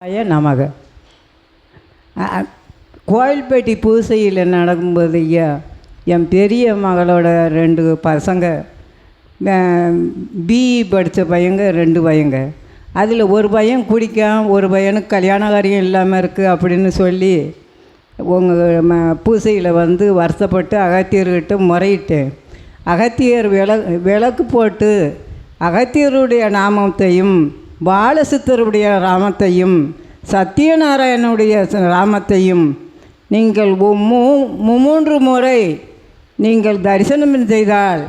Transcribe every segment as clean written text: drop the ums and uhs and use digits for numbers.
நமக கோயில்பட்டி பூசையில் நடக்கும்போது ஐயா என் பெரிய மகளோட 2 பசங்க பிஇ படித்த பையங்க 2 பையங்க. அதில் ஒரு பையன் குடிக்கான், ஒரு பையனுக்கு கல்யாண காரியம் இல்லாமல் இருக்குது அப்படின்னு சொல்லி உங்கள் பூசையில் வருத்தப்பட்டு அகத்தியர்கிட்ட முறையிட்டேன். அகத்தியர் விளக்கு போட்டு அகத்தியருடைய நாமத்தையும் பாலசித்தருடைய ராமத்தையும் சத்தியநாராயணனுடைய ராமத்தையும் நீங்கள் 3 முறை நீங்கள் தரிசனம் செய்தால்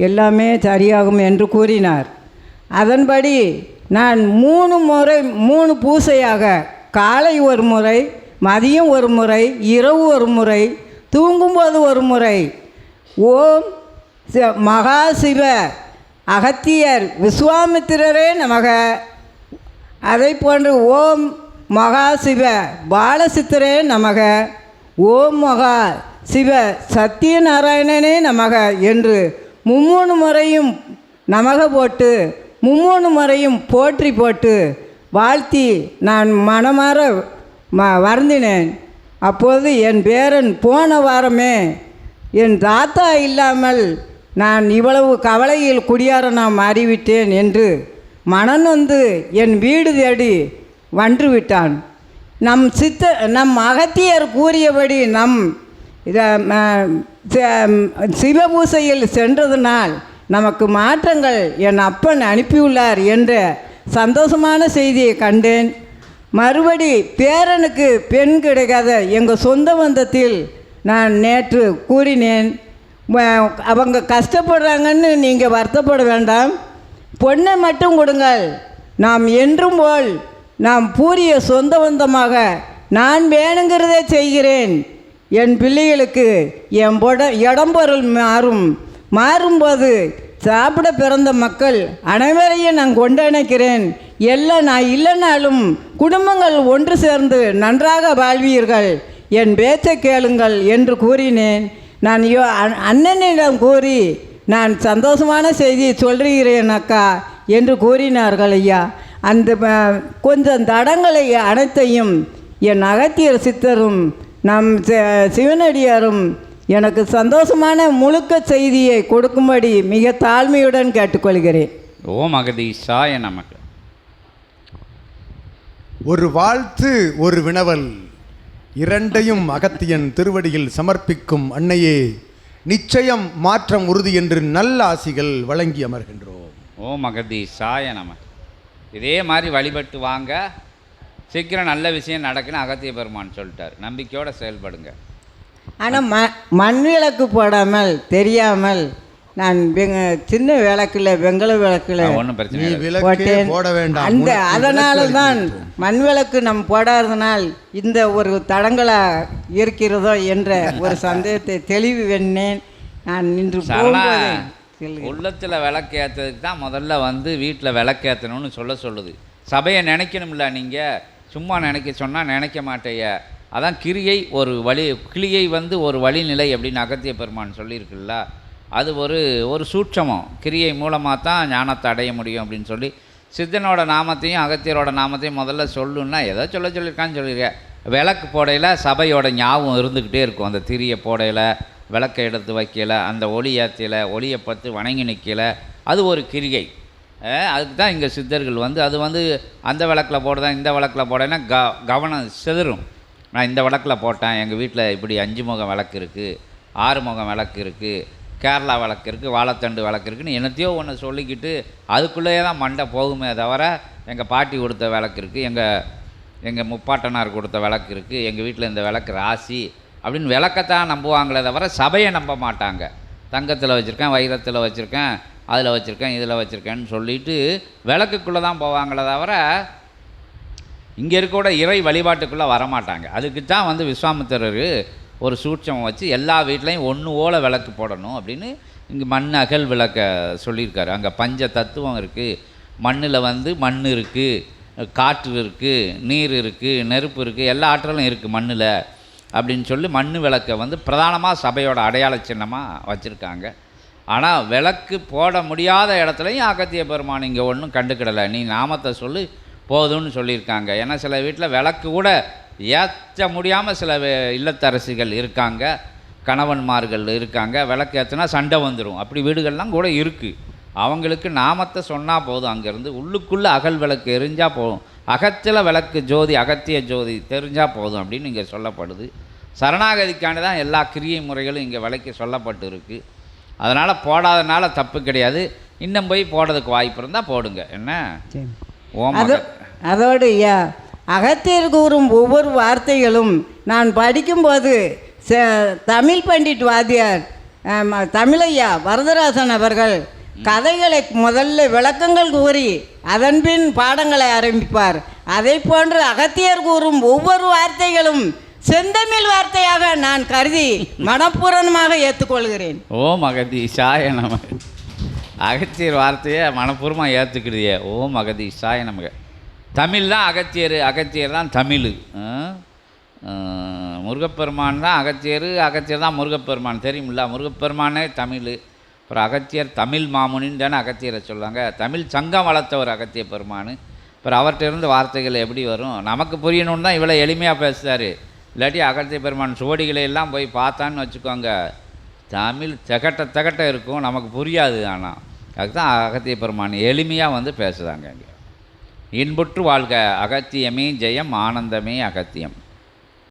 எல்லாமே சரியாகும் என்று கூறினார். அதன்படி நான் 3 பூசையாக காலை ஒரு முறை, மதியம் ஒரு முறை, இரவு ஒரு முறை, தூங்கும்போது ஒரு முறை ஓம் மகாசிவ அகத்தியர் விஸ்வாமித்திரரே நமக, அதை போன்று ஓம் மகாசிவ பாலசித்தரே நமக, ஓம் மகா சிவ சத்தியநாராயணனே நமக என்று 3 முறையும் நமக போட்டு 3 முறையும் போற்றி போட்டு வாழ்த்தி நான் மனமாற வருந்தினேன். அப்போது என் பேரன் போன வாரமே என் தாத்தா இல்லாமல் நான் இவ்வளவு கவலையில் குடியாரனாக மாறிவிட்டேன் என்று மனநொந்து என் வீடு தேடி வந்து விட்டான். நம் அகத்தியர் கூறியபடி சிவபூசையில் சென்றதனால் நமக்கு மாற்றங்கள் என் அப்பன் அனுப்பியுள்ளார் என்ற சந்தோஷமான செய்தியை கண்டேன். மறுபடி பேரனுக்கு பெண் கிடைக்காத எங்கள் சொந்த பந்தத்தில் நான் நேற்று கூறினேன். அவங்க கஷ்டப்படுறாங்கன்னு நீங்கள் வருத்தப்பட வேண்டாம், பொண்ணை மட்டும் கொடுங்கள், நாம் என்றும் போல் நாம் பூரிய சொந்த பந்தமாக நான் வேணுங்கிறதே செய்கிறேன். என் பிள்ளைகளுக்கு என் இடம்பொருள் மாறும்போது சாப்பிட பிறந்த மக்கள் அனைவரையும் நான் கொண்டணைக்கிறேன். எல்லாம் நான் இல்லைனாலும் குடும்பங்கள் ஒன்று சேர்ந்து நன்றாக வாழ்வீர்கள், என் பேச்சை கேளுங்கள் என்று கூறினேன். நான் அண்ணனிடம் கூறி நான் சந்தோஷமான செய்தியை சொல்கிறேன் அக்கா என்று கூறினார்கள் ஐயா. அந்த கொஞ்சம் தடங்களை அனைத்தையும் என் அகத்தியர் சித்தரும் நம் சிவனடியாரும் எனக்கு சந்தோஷமான முழுக்க செய்தியை கொடுக்கும்படி மிக தாழ்மையுடன் கேட்டுக்கொள்கிறேன். ஓம் அகதீஷாய நமக்கு. ஒரு வாழ்த்து ஒரு வினவல் இரண்டையும் அகத்தியன் திருவடியில் சமர்ப்பிக்கும் அன்னையே, நிச்சயம் மாற்றம் உறுதி என்று நல்ல ஆசிகள் வழங்கி அமர்கின்றோம். ஓம் அகதீஷாய நமக்கு. இதே மாதிரி வழிபட்டு வாங்க, சீக்கிரம் நல்ல விஷயம் நடக்குன்னு அகத்திய பெருமான் சொல்லிட்டார். நம்பிக்கையோடு செயல்படுங்க. ஆனால் மண் விளக்கு போடாமல் தெரியாமல் நான் சின்ன விளக்கில் வெங்கல விளக்கில் ஒன்றும் பிரச்சனை போட்டேன். அதனால தான் மண் விளக்கு நம்ம போடாதனால் இந்த ஒரு தடங்களாக இருக்கிறதோ என்ற ஒரு சந்தேகத்தை தெளிவு வெண்ணேன். நான் இன்று உள்ளத்தில் விளக்கேற்றதுக்கு தான் முதல்ல வீட்டில் விளக்கேற்றணும்னு சொல்லுது. சபையை நினைக்கணும்ல, நீங்கள் சும்மா நினைக்க சொன்னால் நினைக்க மாட்டேய. அதான் கிரியை ஒரு வழி, கிளியை ஒரு வழிநிலை அப்படின்னு அகத்திய பெருமான் சொல்லியிருக்குல்ல, அது ஒரு சூட்சமம். கிரியை மூலமாக தான் ஞானத்தை அடைய முடியும் அப்படின்னு சொல்லி சித்தனோட நாமத்தையும் அகத்தியரோட நாமத்தையும் முதல்ல சொல்லணுன்னா ஏதோ சொல்லியிருக்கான்னு சொல்லியிருக்கேன். விளக்கு போடையில் சபையோட ஞாபகம் இருந்துக்கிட்டே இருக்கும். அந்த திரியை போடையில், விளக்கை எடுத்து வைக்கல, அந்த ஒளி ஏற்றியில், ஒளியை பார்த்து வணங்கி நிற்கல, அது ஒரு கிரியை. அதுக்கு தான் இங்கே சித்தர்கள் அது அந்த விளக்கில் போடுதான் இந்த விளக்கில் போடேன்னா கவனம் சிதறும். நான் இந்த விளக்கில் போட்டேன், எங்கள் வீட்டில் இப்படி 5 முகம் விளக்கு இருக்குது, 6 முகம் விளக்கு இருக்குது, கேரளா விளக்கு இருக்குது, வாழைத்தண்டு விளக்கு இருக்குதுன்னு என்னத்தையோ ஒன்று சொல்லிக்கிட்டு அதுக்குள்ளேயே தான் மண்டை போகுமே தவிர, எங்கள் பாட்டி கொடுத்த விளக்கு இருக்குது, எங்கள் முப்பாட்டனார் கொடுத்த விளக்கு இருக்குது, எங்கள் வீட்டில் இந்த விளக்கு ராசி அப்படின்னு விளக்கத்தான் நம்புவாங்களே தவிர சபையை நம்ப மாட்டாங்க. தங்கத்தில் வச்சுருக்கேன், வைரத்தில் வச்சுருக்கேன், அதில் வச்சுருக்கேன், இதில் வச்சுருக்கேன்னு சொல்லிவிட்டு விளக்குக்குள்ளே தான் போவாங்களே தவிர இங்கே இருக்கக்கூட இறை வழிபாட்டுக்குள்ளே வரமாட்டாங்க. அதுக்கு தான் விஸ்வாமித்திரர் ஒரு சூட்சம் வச்சு எல்லா வீட்லேயும் ஒன்று ஓலை விளக்கு போடணும் அப்படின்னு இங்கே மண் அகல் விளக்க சொல்லியிருக்காரு. அங்கே பஞ்ச தத்துவம் இருக்குது. மண்ணில் மண் இருக்குது, காற்று இருக்குது, நீர் இருக்குது, நெருப்பு இருக்குது, எல்லா ஆற்றலும் இருக்குது மண்ணில் அப்படின்னு சொல்லி மண் விளக்கை பிரதானமாக சபையோட அடையாள சின்னமாக வச்சுருக்காங்க. ஆனால் விளக்கு போட முடியாத இடத்துலையும் அகத்திய பெருமான் இங்கே ஒன்றும் கண்டுக்கிடலை. நீ நாமத்தை சொல்லி போதும்னு சொல்லியிருக்காங்க. ஏன்னா சில வீட்டில் விளக்கு கூட ஏற்ற முடியாமல் சில இல்லத்தரசிகள் இருக்காங்க, கணவன்மார்கள் இருக்காங்க. விளக்கு ஏற்றினா சண்டை வந்துடும், அப்படி வீடுகள்லாம் கூட இருக்குது. அவங்களுக்கு நாமத்தை சொன்னால் போதும், அங்கேருந்து உள்ளுக்குள்ளே அகல் விளக்கு எரிஞ்சால் போதும், அகத்தில் விளக்கு ஜோதி அகத்திய ஜோதி தெரிஞ்சால் போதும் அப்படின்னு இங்கே சொல்லப்படுது. சரணாகதிக்காண்டி தான் எல்லா கிரியை முறைகளும் இங்கே விளக்கி சொல்லப்பட்டு இருக்குது. அதனால் போடாதனால தப்பு கிடையாது. இன்னும் போய் போடுறதுக்கு வாய்ப்பு இருந்தால் போடுங்க. என்ன அதோடு ஐயா, அகத்தியர் கூறும் ஒவ்வொரு வார்த்தைகளும் நான் படிக்கும்போது தமிழ் பண்டிட் வாத்தியார் தமிழையா வரதராசன் அவர்கள் கதைகளை முதல்ல விளக்கங்கள் கூறி அதன்பின் பாடங்களை ஆரம்பிப்பார். அதை போன்று அகத்தியர் கூறும் ஒவ்வொரு வார்த்தைகளும் செந்தமிழ் வார்த்தையாக நான் கருதி மனப்பூர்வமாக ஏற்றுக்கொள்கிறேன். ஓம் அகதீஷாய நமக. அகத்தியர் வார்த்தையை மனப்பூர்வமாக ஏற்றுக்கிறியே. ஓம் அகதீஷாய நமக. தமிழ் தான் அகத்தியர், அகத்தியர் தான் தமிழ். முருகப்பெருமான் தான் அகத்தியர், அகத்தியர் தான் முருகப்பெருமான். தெரியுமில்ல, முருகப்பெருமானே தமிழ். அப்புறம் அகத்தியர் தமிழ் மாமுனின்னு தானே அகத்தியரை சொல்லுவாங்க. தமிழ் சங்கம் வளர்த்தவர் அகத்திய பெருமான். அப்புறம் அவர்கிட்ட இருந்து வார்த்தைகள் எப்படி வரும், நமக்கு புரியணுன்னு தான் இவ்வளோ எளிமையாக பேசுகிறாரு. இல்லாட்டி அகத்திய பெருமான் சுவடிகளை எல்லாம் போய் பார்த்தான்னு வச்சுக்கோங்க, தமிழ் திகட்ட இருக்கும், நமக்கு புரியாது. ஆனால் அதுதான் அகத்திய பெருமான் எளிமையாக பேசுகிறாங்க. இங்கே இன்புற்று வாழ்க அகத்தியமே ஜெயம், ஆனந்தமே அகத்தியம்.